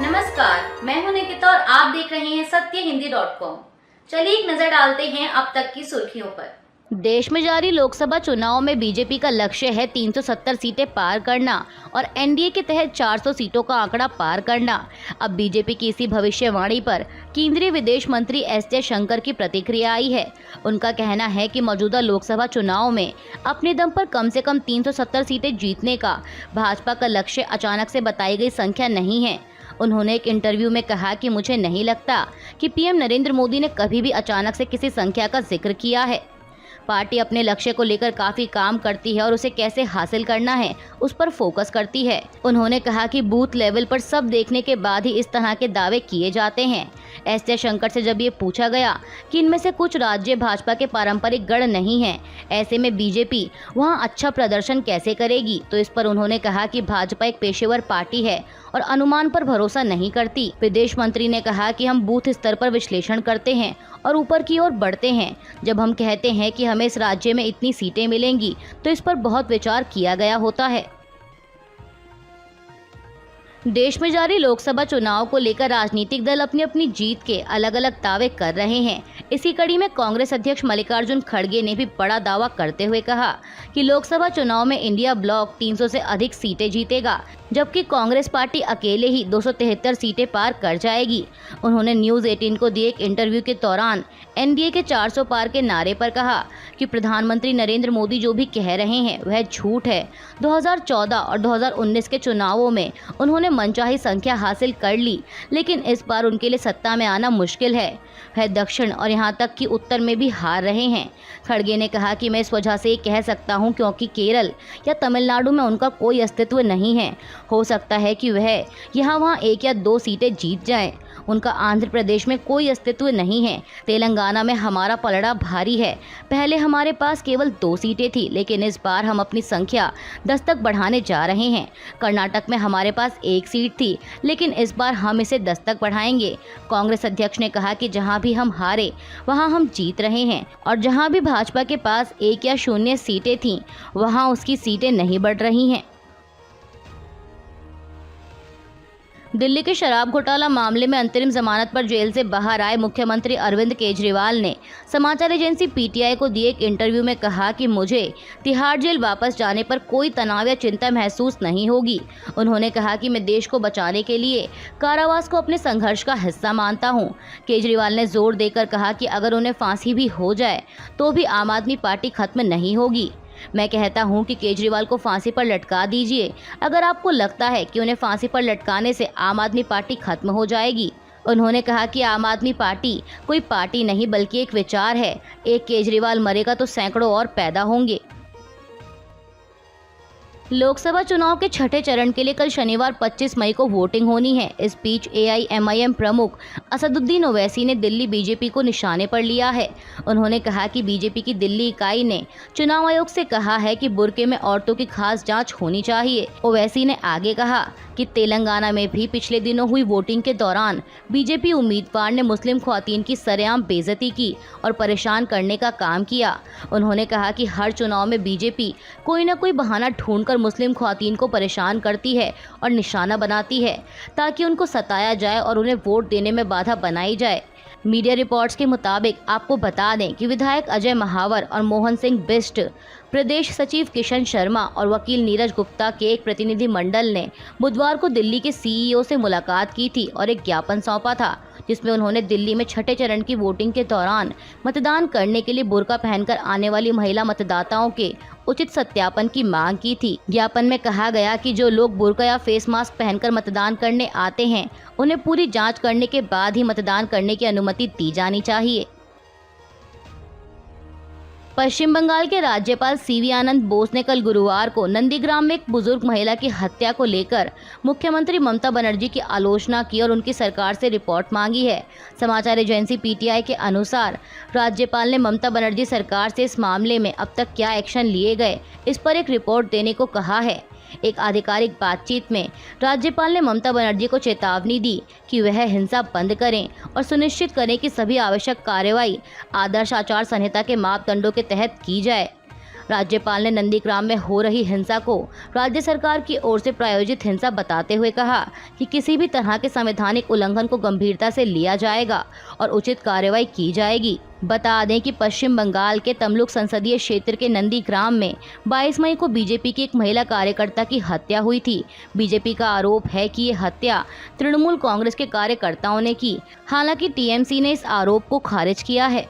नमस्कार, मैं हूं निकिता और आप देख रहे हैं सत्यहिंदी.com। चलिए एक नजर डालते हैं अब तक की सुर्खियों पर। देश में जारी लोकसभा चुनाव में बीजेपी का लक्ष्य है 370 सीटें पार करना और एनडीए के तहत 400 सीटों का आंकड़ा पार करना। अब बीजेपी की इसी भविष्यवाणी पर केंद्रीय विदेश मंत्री एस जयशंकर की प्रतिक्रिया आई है। उनका कहना है कि मौजूदा लोकसभा चुनाव में अपने दम पर कम से कम 370 सीटें जीतने का भाजपा का लक्ष्य अचानक से बताई गई संख्या नहीं है। उन्होंने एक इंटरव्यू में कहा कि मुझे नहीं लगता कि पीएम नरेंद्र मोदी ने कभी भी अचानक से किसी संख्या का जिक्र किया है। पार्टी अपने लक्ष्य को लेकर काफी काम करती है और उसे कैसे हासिल करना है उस पर फोकस करती है। उन्होंने कहा कि बूथ लेवल पर सब देखने के बाद ही इस तरह के दावे किए जाते हैं। एस जयशंकर से जब ये पूछा गया कि इनमें से कुछ राज्य भाजपा के पारंपरिक गढ़ नहीं हैं, ऐसे में बीजेपी वहां अच्छा प्रदर्शन कैसे करेगी, तो इस पर उन्होंने कहा कि भाजपा एक पेशेवर पार्टी है और अनुमान पर भरोसा नहीं करती। विदेश मंत्री ने कहा कि हम बूथ स्तर पर विश्लेषण करते हैं और ऊपर की ओर बढ़ते हैं। जब हम कहते हैं कि हमें इस राज्य में इतनी सीटें मिलेंगी तो इस पर बहुत विचार किया गया होता है। देश में जारी लोकसभा चुनाव को लेकर राजनीतिक दल अपनी अपनी जीत के अलग अलग दावे कर रहे हैं। इसी कड़ी में कांग्रेस अध्यक्ष मल्लिकार्जुन खड़गे ने भी बड़ा दावा करते हुए कहा कि लोकसभा चुनाव में इंडिया ब्लॉक 300 से अधिक सीटें जीतेगा, जबकि कांग्रेस पार्टी अकेले ही 273 सीटें पार कर जाएगी। उन्होंने न्यूज 18 को दिए एक इंटरव्यू के दौरान एनडीए के 400 पार के नारे पर कहा कि प्रधानमंत्री नरेंद्र मोदी जो भी कह रहे हैं वह झूठ है। 2014 और 2019 के चुनावों में उन्होंने मनचाही संख्या हासिल कर ली, लेकिन इस बार उनके लिए सत्ता में आना मुश्किल है। वह दक्षिण और यहां तक कि उत्तर में भी हार रहे हैं। खड़गे ने कहा कि मैं इस वजह से ये कह सकता हूं क्योंकि केरल या तमिलनाडु में उनका कोई अस्तित्व नहीं है। हो सकता है कि वह यहाँ वहाँ 1 या 2 सीटें जीत जाएं। उनका आंध्र प्रदेश में कोई अस्तित्व नहीं है। तेलंगाना में हमारा पलड़ा भारी है। पहले हमारे पास केवल 2 सीटें थी, लेकिन इस बार हम अपनी संख्या 10 तक बढ़ाने जा रहे हैं। कर्नाटक में हमारे पास 1 सीट थी, लेकिन इस बार हम इसे 10 तक बढ़ाएंगे। कांग्रेस अध्यक्ष ने कहा कि जहां भी हम हारे वहां हम जीत रहे हैं और जहां भी भाजपा के पास 1 या 0 सीटें थीं, वहां उसकी सीटें नहीं बढ़ रही हैं। दिल्ली के शराब घोटाला मामले में अंतरिम जमानत पर जेल से बाहर आए मुख्यमंत्री अरविंद केजरीवाल ने समाचार एजेंसी पीटीआई को दिए एक इंटरव्यू में कहा कि मुझे तिहाड़ जेल वापस जाने पर कोई तनाव या चिंता महसूस नहीं होगी। उन्होंने कहा कि मैं देश को बचाने के लिए कारावास को अपने संघर्ष का हिस्सा मानता हूं। केजरीवाल ने जोर देकर कहा कि अगर उन्हें फांसी भी हो जाए तो भी आम आदमी पार्टी खत्म नहीं होगी। मैं कहता हूं कि केजरीवाल को फांसी पर लटका दीजिए अगर आपको लगता है कि उन्हें फांसी पर लटकाने से आम आदमी पार्टी खत्म हो जाएगी। उन्होंने कहा कि आम आदमी पार्टी कोई पार्टी नहीं बल्कि एक विचार है। एक केजरीवाल मरेगा तो सैकड़ों और पैदा होंगे। लोकसभा चुनाव के छठे चरण के लिए कल शनिवार 25 मई को वोटिंग होनी है। इस बीच एआईएमआईएम प्रमुख असदुद्दीन ओवैसी ने दिल्ली बीजेपी को निशाने पर लिया है। उन्होंने कहा कि बीजेपी की दिल्ली इकाई ने चुनाव आयोग से कहा है कि बुर्के में औरतों की खास जांच होनी चाहिए। ओवैसी ने आगे कहा कि तेलंगाना में भी पिछले दिनों हुई वोटिंग के दौरान बीजेपी उम्मीदवार ने मुस्लिम ख्वातीन की सरेआम बेइज्जती की और परेशान करने का काम किया। उन्होंने कहा कि हर चुनाव में बीजेपी कोई न कोई बहाना ढूंढकर मुस्लिम ख्वातीन को परेशान करती है और निशाना बनाती है ताकि उनको सताया जाए और उन्हें वोट देने में बाधा बनाई जाए। मीडिया रिपोर्ट्स के मुताबिक आपको बता दें कि विधायक अजय महावर और मोहन सिंह बिष्ट, प्रदेश सचिव किशन शर्मा और वकील नीरज गुप्ता के एक प्रतिनिधि मंडल ने बुधवार को दिल्ली के सीईओ से मुलाकात की थी और एक ज्ञापन सौंपा था, जिसमें उन्होंने दिल्ली में छठे चरण की वोटिंग के दौरान मतदान करने के लिए बुर्का पहनकर आने वाली महिला मतदाताओं के उचित सत्यापन की मांग की थी। ज्ञापन में कहा गया कि जो लोग बुर्का या फेस मास्क पहनकर मतदान करने आते हैं, उन्हें पूरी जांच करने के बाद ही मतदान करने की अनुमति दी जानी चाहिए। पश्चिम बंगाल के राज्यपाल सीवी आनंद बोस ने कल गुरुवार को नंदीग्राम में एक बुजुर्ग महिला की हत्या को लेकर मुख्यमंत्री ममता बनर्जी की आलोचना की और उनकी सरकार से रिपोर्ट मांगी है। समाचार एजेंसी पीटीआई के अनुसार राज्यपाल ने ममता बनर्जी सरकार से इस मामले में अब तक क्या एक्शन लिए गए, इस पर एक रिपोर्ट देने को कहा है। एक आधिकारिक बातचीत में राज्यपाल ने ममता बनर्जी को चेतावनी दी कि वह हिंसा बंद करें और सुनिश्चित करें कि सभी आवश्यक कार्रवाई आदर्श आचार संहिता के मापदंडों के तहत की जाए। राज्यपाल ने नंदीग्राम में हो रही हिंसा को राज्य सरकार की ओर से प्रायोजित हिंसा बताते हुए कहा कि किसी भी तरह के संवैधानिक उल्लंघन को गंभीरता से लिया जाएगा और उचित कार्रवाई की जाएगी। बता दें कि पश्चिम बंगाल के तमलुक संसदीय क्षेत्र के नंदीग्राम में 22 मई को बीजेपी की एक महिला कार्यकर्ता की हत्या हुई थी। बीजेपी का आरोप है कि ये हत्या तृणमूल कांग्रेस के कार्यकर्ताओं ने की। हालांकि टीएमसी ने इस आरोप को खारिज किया है।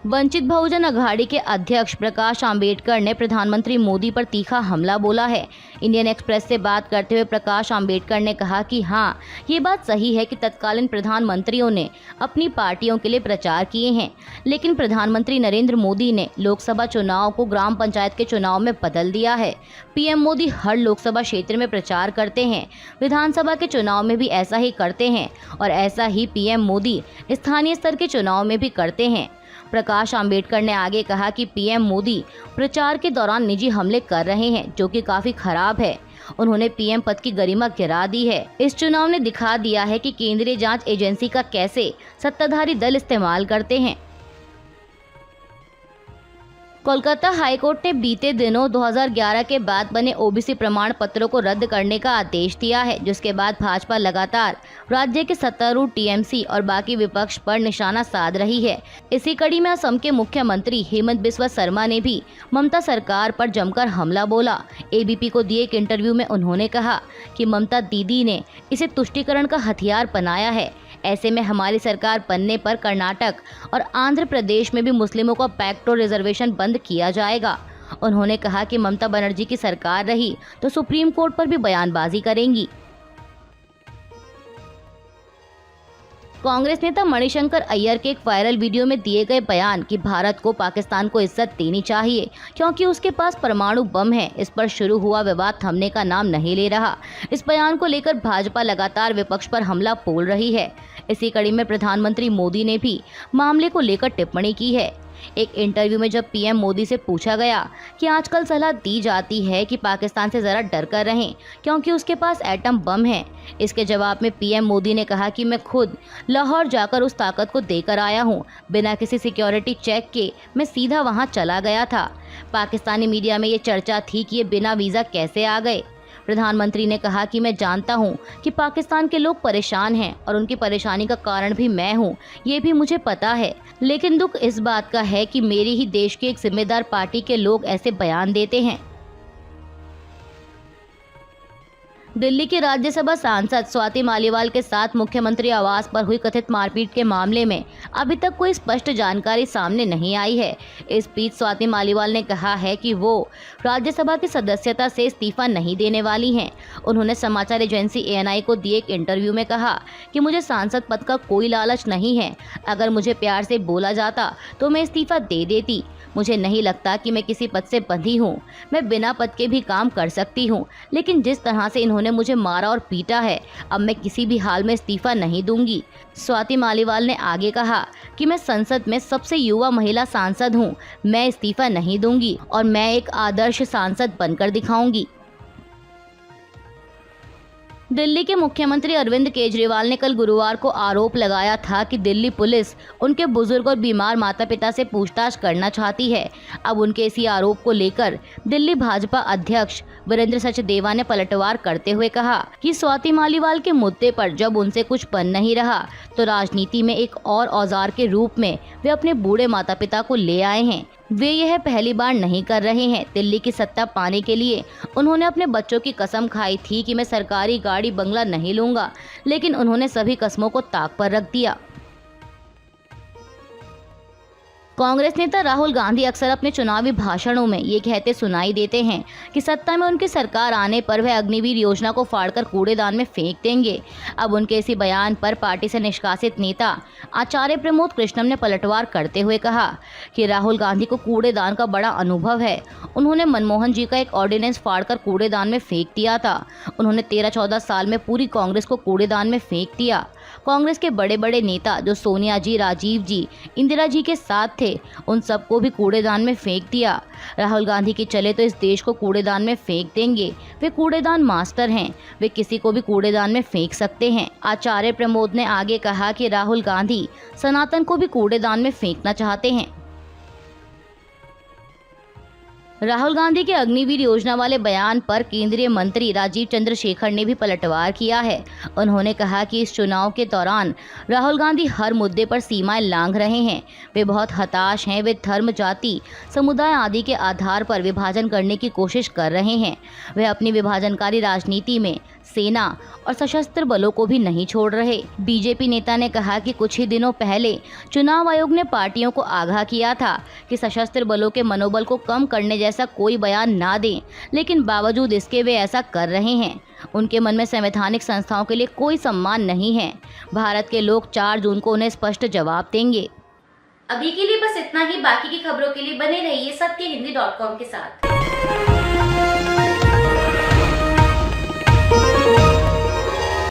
वंचित बहुजन अघाड़ी के अध्यक्ष प्रकाश आंबेडकर ने प्रधानमंत्री मोदी पर तीखा हमला बोला है। इंडियन एक्सप्रेस से बात करते हुए प्रकाश आंबेडकर ने कहा कि हाँ, ये बात सही है कि तत्कालीन प्रधानमंत्रियों ने अपनी पार्टियों के लिए प्रचार किए हैं, लेकिन प्रधानमंत्री नरेंद्र मोदी ने लोकसभा चुनाव को ग्राम पंचायत के चुनाव में बदल दिया है। पीएम मोदी हर लोकसभा क्षेत्र में प्रचार करते हैं, विधानसभा के चुनाव में भी ऐसा ही करते हैं और ऐसा ही पीएम मोदी स्थानीय स्तर के चुनाव में भी करते हैं। प्रकाश आंबेडकर ने आगे कहा कि पीएम मोदी प्रचार के दौरान निजी हमले कर रहे हैं, जो कि काफी खराब है। उन्होंने पीएम पद की गरिमा गिरा दी है। इस चुनाव ने दिखा दिया है कि केंद्रीय जांच एजेंसी का कैसे सत्ताधारी दल इस्तेमाल करते हैं। कोलकाता हाईकोर्ट ने बीते दिनों 2011 के बाद बने ओबीसी प्रमाण पत्रों को रद्द करने का आदेश दिया है, जिसके बाद भाजपा लगातार राज्य के सत्तारूढ़ टीएमसी और बाकी विपक्ष पर निशाना साध रही है। इसी कड़ी में असम के मुख्यमंत्री हेमंत बिस्वा शर्मा ने भी ममता सरकार पर जमकर हमला बोला। एबीपी को दिए एक इंटरव्यू में उन्होंने कहा कि ममता दीदी ने इसे तुष्टीकरण का हथियार बनाया है। ऐसे में हमारी सरकार बनने पर कर्नाटक और आंध्र प्रदेश में भी मुस्लिमों का बैकडोर रिजर्वेशन बंद किया जाएगा। उन्होंने कहा कि ममता बनर्जी की सरकार रही तो सुप्रीम कोर्ट पर भी बयानबाजी करेंगी। कांग्रेस नेता मणिशंकर अय्यर के एक वायरल वीडियो में दिए गए बयान कि भारत को पाकिस्तान को इज्जत देनी चाहिए क्योंकि उसके पास परमाणु बम है, इस पर शुरू हुआ विवाद थमने का नाम नहीं ले रहा। इस बयान को लेकर भाजपा लगातार विपक्ष पर हमला बोल रही है। इसी कड़ी में प्रधानमंत्री मोदी ने भी मामले को लेकर टिप्पणी की है। एक इंटरव्यू में जब पीएम मोदी से पूछा गया कि आजकल सलाह दी जाती है कि पाकिस्तान से जरा डर कर रहें क्योंकि उसके पास एटम बम है, इसके जवाब में पीएम मोदी ने कहा कि मैं खुद लाहौर जाकर उस ताकत को देकर आया हूं। बिना किसी सिक्योरिटी चेक के मैं सीधा वहां चला गया था। पाकिस्तानी मीडिया में ये चर्चा थी कि ये बिना वीज़ा कैसे आ गए। प्रधानमंत्री ने कहा कि मैं जानता हूं कि पाकिस्तान के लोग परेशान हैं और उनकी परेशानी का कारण भी मैं हूं, ये भी मुझे पता है, लेकिन दुख इस बात का है कि मेरी ही देश की एक जिम्मेदार पार्टी के लोग ऐसे बयान देते हैं। दिल्ली की राज्यसभा सांसद स्वाति मालीवाल के साथ मुख्यमंत्री आवास पर हुई कथित मारपीट के मामले में अभी तक कोई स्पष्ट जानकारी सामने नहीं आई है। इस बीच स्वाति मालीवाल ने कहा है कि वो राज्यसभा की सदस्यता से इस्तीफा नहीं देने वाली हैं। उन्होंने समाचार एजेंसी एएनआई को दिए एक इंटरव्यू में कहा कि मुझे सांसद पद का कोई लालच नहीं है। अगर मुझे प्यार से बोला जाता तो मैं इस्तीफा दे देती। मुझे नहीं लगता कि मैं किसी पद से बंधी हूँ। मैं बिना पद के भी काम कर सकती हूँ, लेकिन जिस तरह से इन्होंने मुझे मारा और पीटा है, अब मैं किसी भी हाल में इस्तीफा नहीं दूंगी। स्वाति मालीवाल ने आगे कहा कि मैं संसद में सबसे युवा महिला सांसद हूँ। मैं इस्तीफा नहीं दूंगी और मैं एक आदर्श सांसद बनकर दिखाऊंगी। दिल्ली के मुख्यमंत्री अरविंद केजरीवाल ने कल गुरुवार को आरोप लगाया था कि दिल्ली पुलिस उनके बुजुर्ग और बीमार माता पिता से पूछताछ करना चाहती है। अब उनके इसी आरोप को लेकर दिल्ली भाजपा अध्यक्ष वीरेंद्र सचदेवा ने पलटवार करते हुए कहा कि स्वाति मालीवाल के मुद्दे पर जब उनसे कुछ बन नहीं रहा तो राजनीति में एक और औजार के रूप में वे अपने बूढ़े माता पिता को ले आए हैं। वे यह पहली बार नहीं कर रहे हैं। दिल्ली की सत्ता पाने के लिए उन्होंने अपने बच्चों की कसम खाई थी कि मैं सरकारी गाड़ी बंगला नहीं लूंगा, लेकिन उन्होंने सभी कस्मों को ताक पर रख दिया। कांग्रेस नेता राहुल गांधी अक्सर अपने चुनावी भाषणों में ये कहते सुनाई देते हैं कि सत्ता में उनकी सरकार आने पर वह अग्निवीर योजना को फाड़कर कूड़ेदान में फेंक देंगे। अब उनके इसी बयान पर पार्टी से निष्कासित नेता आचार्य प्रमोद कृष्णम ने पलटवार करते हुए कहा कि राहुल गांधी को कूड़ेदान का बड़ा अनुभव है। उन्होंने मनमोहन जी का एक ऑर्डिनेंस फाड़कर कूड़ेदान में फेंक दिया था। उन्होंने 13-14 साल में पूरी कांग्रेस को कूड़ेदान में फेंक दिया। कांग्रेस के बड़े बड़े नेता जो सोनिया जी, राजीव जी, इंदिरा जी के साथ थे, उन सबको भी कूड़ेदान में फेंक दिया। राहुल गांधी की चले तो इस देश को कूड़ेदान में फेंक देंगे। वे कूड़ेदान मास्टर हैं, वे किसी को भी कूड़ेदान में फेंक सकते हैं। आचार्य प्रमोद ने आगे कहा कि राहुल गांधी सनातन को भी कूड़ेदान में फेंकना चाहते हैं। राहुल गांधी के अग्निवीर योजना वाले बयान पर केंद्रीय मंत्री राजीव चंद्रशेखर ने भी पलटवार किया है। उन्होंने कहा कि इस चुनाव के दौरान राहुल गांधी हर मुद्दे पर सीमाएं लांघ रहे हैं। वे बहुत हताश हैं। वे धर्म, जाति, समुदाय आदि के आधार पर विभाजन करने की कोशिश कर रहे हैं। वे अपनी विभाजनकारी राजनीति में सेना और सशस्त्र बलों को भी नहीं छोड़ रहे। बीजेपी नेता ने कहा कि कुछ ही दिनों पहले चुनाव आयोग ने पार्टियों को आगाह किया था कि सशस्त्र बलों के मनोबल को कम करने जैसा कोई बयान ना दें, लेकिन बावजूद इसके वे ऐसा कर रहे हैं। उनके मन में संवैधानिक संस्थाओं के लिए कोई सम्मान नहीं है। भारत के लोग 4 जून को उन्हें स्पष्ट जवाब देंगे। अभी के लिए बस इतना ही। बाकी की खबरों के लिए बने रहिए सत्यहिंदी.com के साथ।